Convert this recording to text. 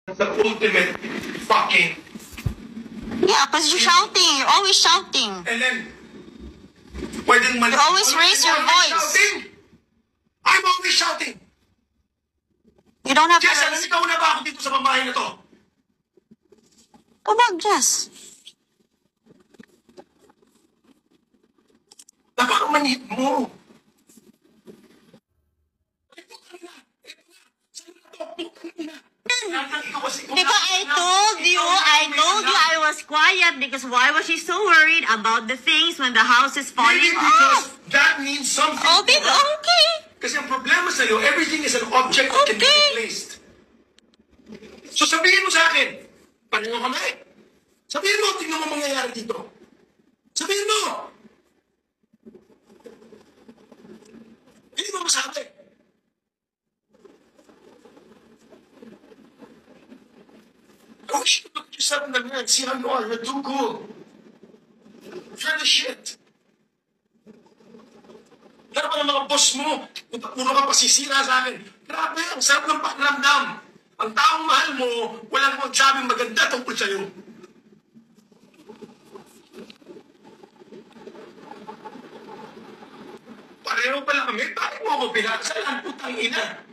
the ultimate fucking... Yeah, because you're shouting. You're always shouting. And then, pwedeng You always raise your voice. Shouting. I'm always shouting. You don't have to Jess, raise... ikaw na ba ako dito sa pamahay na to? Come on, Jess. Napakamanhid mo. Because I told you I was quiet because why was she so worried about the things when the house is falling Maybe because off? that means something. Oh, baby, okay. Kasi ang problema sa'yo, everything is an object that can be replaced. So sabihin mo sa akin, paano ka na? Sabihin mo, tingnan mo mangyayari dito. Sabihin mo! Hindi mo masabi. I wish you look at yourself in the mirror and see how you are. You're too cool. You're the shit. Pero pa ng mga boss mo, puro ka pasisira sa akin. Grabe, ang sarap ng pakiramdam. Ang taong mahal mo, walang magsabing maganda tungkol sa'yo. Pareho pala kami, bakit mo ako pinaksalan? Putang ina.